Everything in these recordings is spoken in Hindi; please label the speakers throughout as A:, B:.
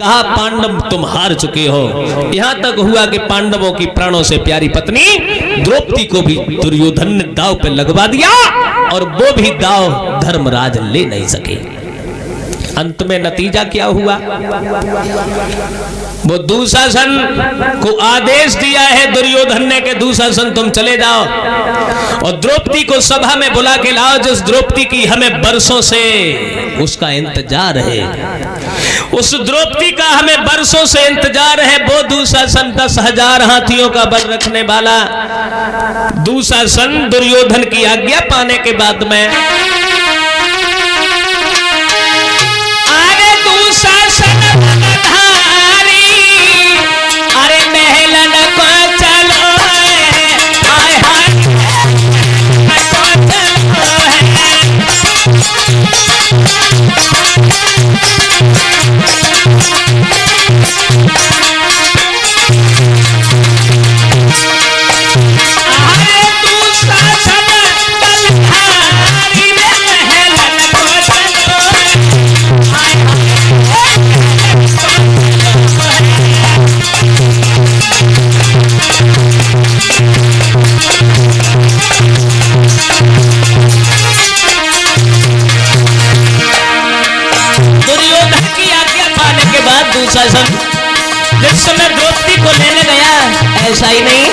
A: कहा पांडव तुम हार चुके हो। यहां तक हुआ कि पांडवों की प्राणों से प्यारी पत्नी द्रौपदी को भी दुर्योधन ने दांव पे लगवा दिया और वो भी दांव धर्मराज ले नहीं सके। अंत में नतीजा क्या हुआ? वो दुशासन को आदेश दिया है दुर्योधन ने कि दुशासन तुम चले जाओ और द्रौपदी को सभा में बुला के लाओ, जिस द्रौपदी की हमें बरसों से उसका इंतजार है, उस द्रौपदी का हमें बरसों से इंतजार है। वो दुशासन 10,000 हाथियों का बल रखने वाला दुशासन दुर्योधन की आज्ञा पाने के बाद में जिस समय द्रौपदी को लेने गया, ऐसा ही नहीं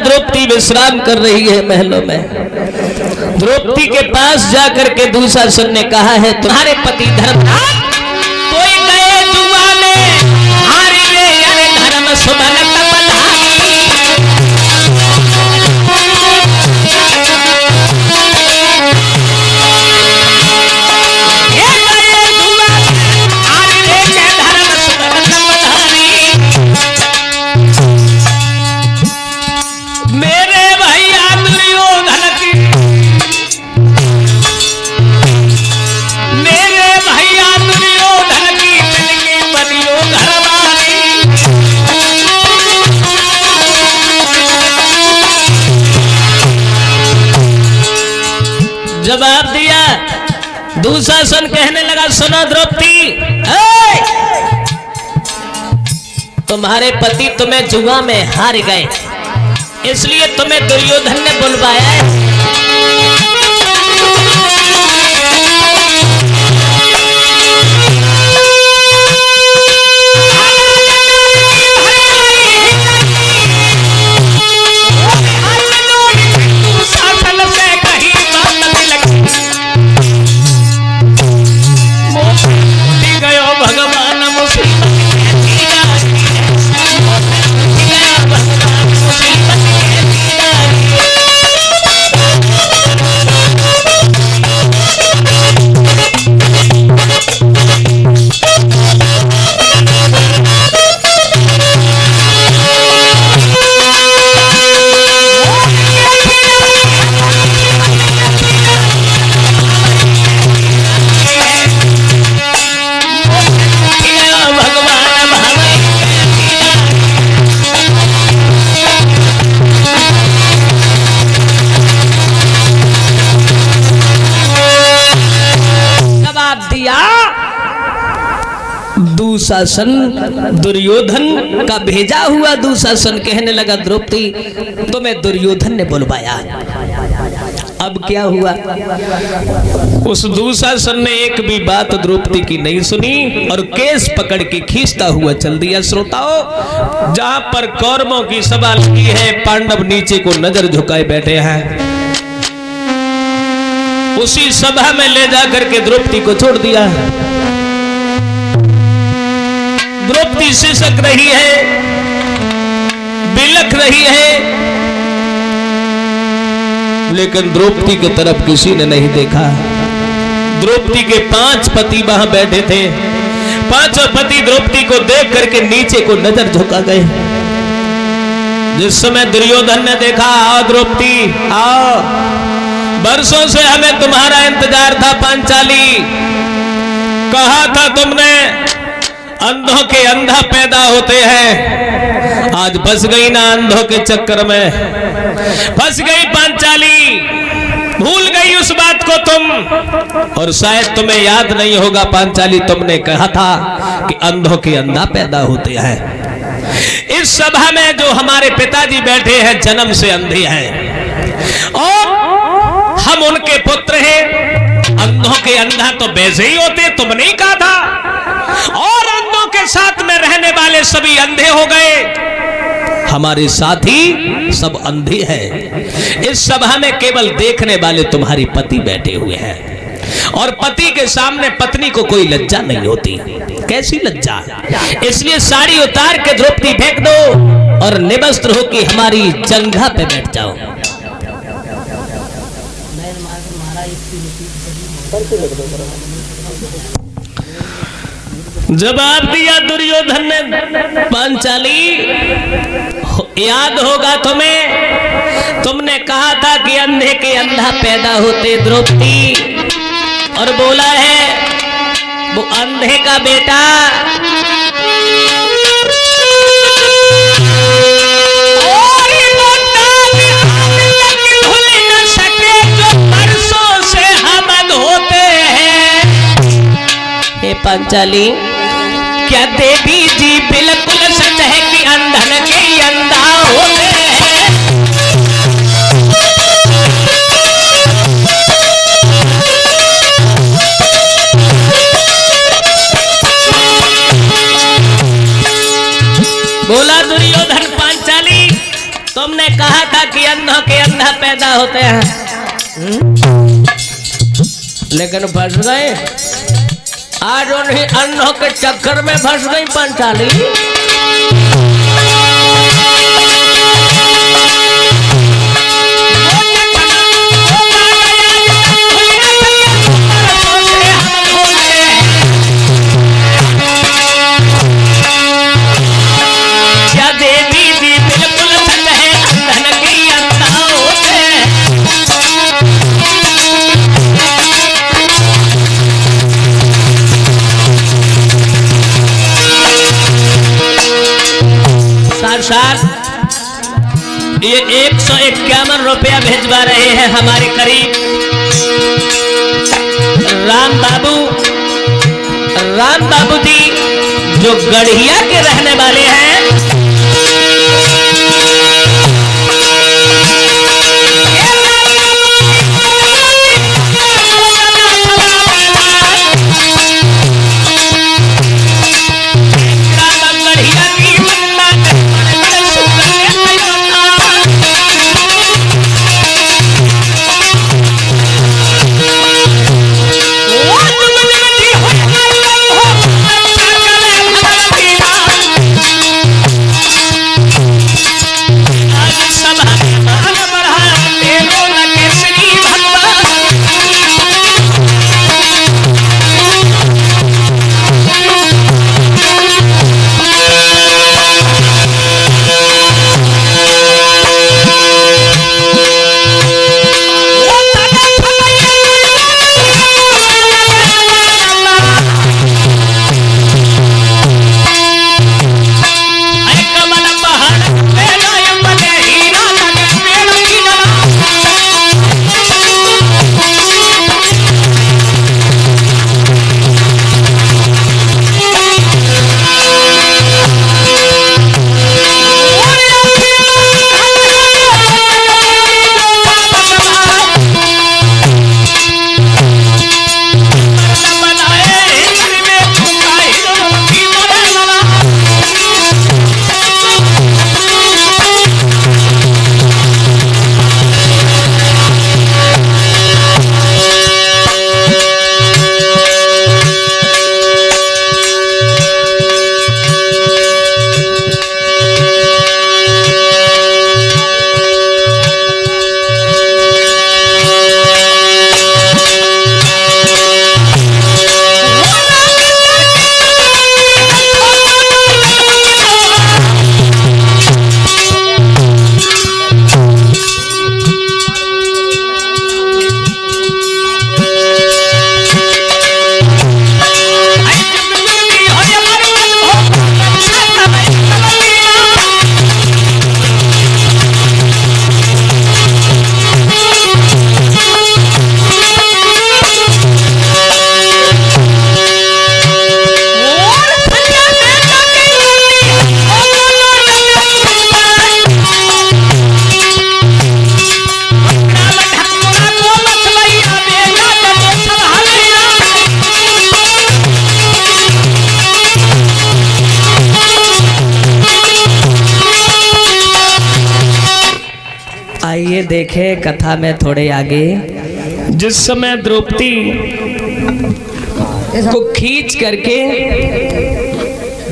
A: द्रौपदी विश्राम कर रही है महलों में। द्रौपदी के पास जाकर के दुशासन ने कहा है तुम्हारे पति धर्मराज कोई गए जुआ में हारी रे अरे धर्म सुमन जवाब दिया। दुशासन कहने लगा सुनो द्रौपदी, तुम्हारे पति तुम्हें जुआ में हार गए, इसलिए तुम्हें दुर्योधन ने बुलवाया है। दुशासन दुर्योधन का भेजा हुआ दुशासन कहने लगा द्रौपदी तुम्हें दुर्योधन ने बुलवाया। अब क्या हुआ? उस दुशासन ने एक भी बात द्रौपदी की नहीं सुनी और केस पकड़ के खींचता हुआ चल दिया। श्रोताओं, जहां पर कौरवों की सभा लगी है, पांडव नीचे को नजर झुकाए बैठे हैं, उसी सभा में ले जाकर के द्रौपदी को छोड़ दिया। द्रौपदी सिसक रही है, बिलख रही है, लेकिन द्रौपदी की तरफ किसी ने नहीं देखा। द्रौपदी के 5 पति वहां बैठे थे। 5 पति द्रौपदी को देख करके नीचे को नजर झुका गए। जिस समय दुर्योधन ने देखा, आओ द्रौपदी आओ, बरसों से हमें तुम्हारा इंतजार था पांचाली, कहा था तुमने अंधों के अंधा पैदा होते हैं, आज फंस गई ना अंधों के चक्कर में, फंस गई पांचाली, भूल गई उस बात को तुम। और शायद तुम्हें याद नहीं होगा पांचाली, तुमने कहा था कि अंधों के अंधा पैदा होते हैं। इस सभा में जो हमारे पिताजी बैठे हैं जन्म से अंधे हैं और हम उनके पुत्र हैं। अंधों के अंधा तो वैसे ही होते, तुमने ही कहा था, और अंधों के साथ में रहने वाले सभी अंधे हो गए, हमारे साथी सब अंधे हैं। इस सभा में केवल देखने वाले तुम्हारी पति बैठे हुए हैं और पति के सामने पत्नी को कोई लज्जा नहीं होती। कैसी लज्जा? इसलिए साड़ी उतार के द्रौपदी फेंक दो और निवस्त्र हो कि हमारी जंघा पे बैठ जाओ। जवाब दिया दुर्योधन ने, पांचाली याद होगा तुम्हें, तुमने कहा था कि अंधे के अंधा पैदा होते द्रौपदी, और बोला है वो अंधे का बेटा पांचाली, क्या देवी जी बिल्कुल सच है कि अंधन के ही अंधा होते हैं? बोला दुर्योधन, पांचाली तुमने कहा था कि अंधों के अंधा पैदा होते हैं, लेकिन फंस गए। आज उन्हीं अंधों के चक्कर में फंस गई पांचाली। क्या देवी जी बिल्कुल सच है अंधन के ही अंधा होते हैं? ये 151 रुपया भेजवा रहे हैं हमारे करीब राम बाबू जी, जो गढ़िया के रहने वाले हैं। देखे कथा में थोड़े आगे, जिस समय द्रौपदी को खींच करके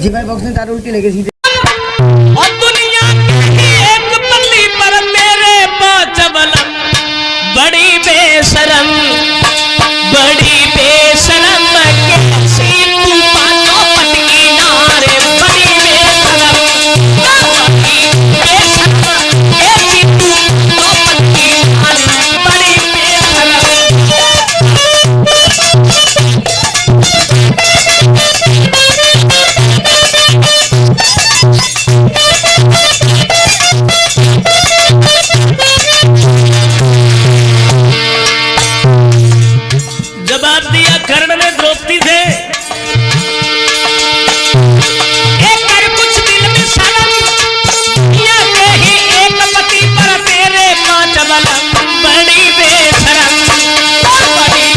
B: जी भाई बॉक्स में तार उल्टी लगे सीधे
A: और दुनिया की एक पल्ली पर मेरे पांच बलम, बड़ी बेशरम कैसी तू पांचों पटकी नारे, बड़ी बेशरम कैसी तू पांचों पटकी नारे, बड़ी जवाब दिया कर्ण ने द्रौपदी से, एक कर कुछ दिल में शर्म, या कहीं एक पति पर तेरे पांच बलम, बड़ी बेशरम बड़ी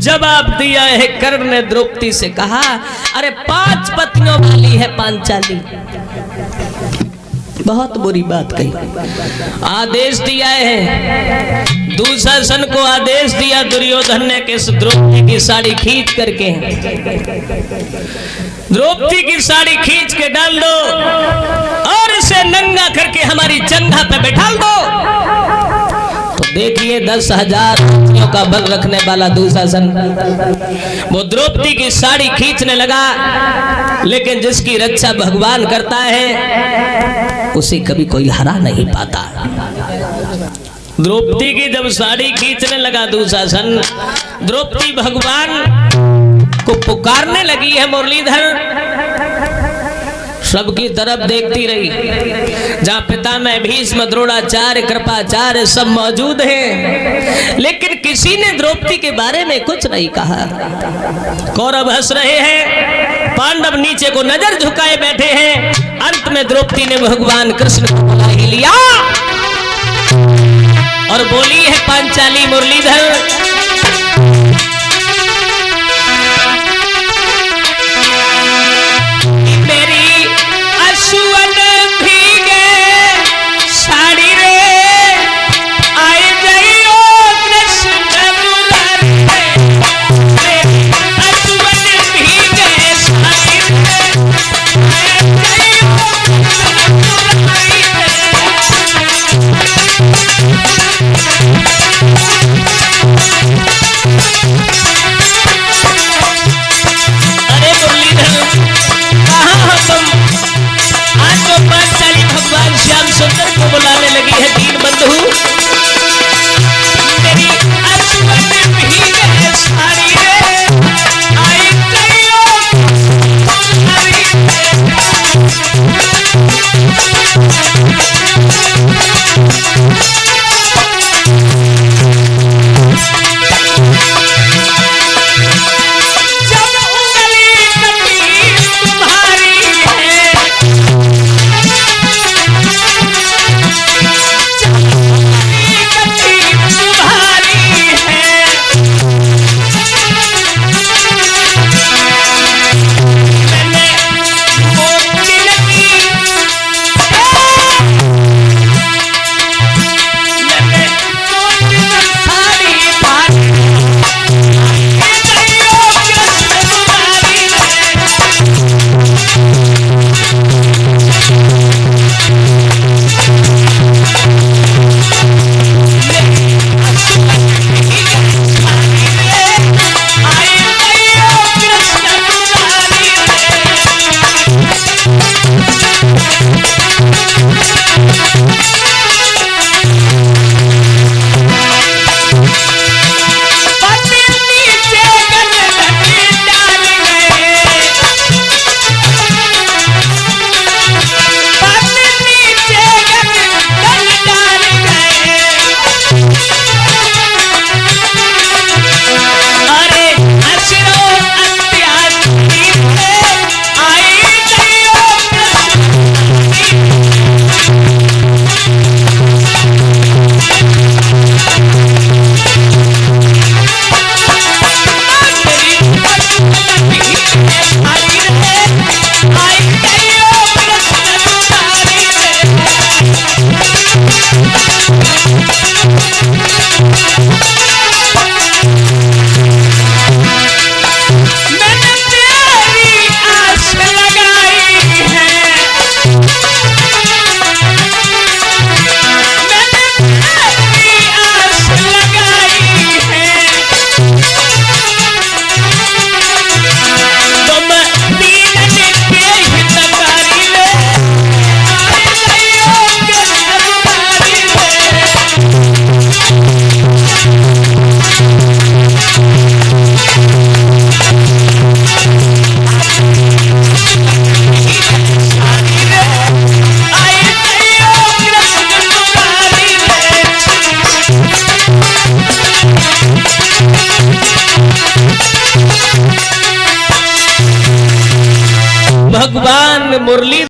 A: जवाब दिया है कर्ण ने द्रौपदी से कहा, अरे 5 पत्नियों वाली है पांचाली, बहुत बुरी बात कही। आदेश दिया है दुशासन को, आदेश दिया दुर्योधन ने कि द्रौपदी की साड़ी खींच करके, द्रौपदी की साड़ी खींच के डाल दो और इसे नंगा करके हमारी जंघा पे बैठा दो। देखिए 10,000 का बल रखने वाला दुशासन वो द्रौपदी की साड़ी खींचने लगा, लेकिन जिसकी रक्षा भगवान करता है उसे कभी कोई हरा नहीं पाता। द्रौपदी की जब साड़ी खींचने लगा दुशासन, द्रौपदी भगवान को पुकारने लगी है मुरलीधर, सबकी तरफ देखती रही, जहाँ पितामह भीष्म द्रोणाचार्य कृपाचार्य सब मौजूद हैं, लेकिन किसी ने द्रौपदी के बारे में कुछ नहीं कहा। कौरव हंस रहे हैं, पांडव नीचे को नजर झुकाए बैठे हैं। अंत में द्रौपदी ने भगवान कृष्ण को बुला ही लिया और बोली है पांचाली मुरलीधर, भगवान मुरली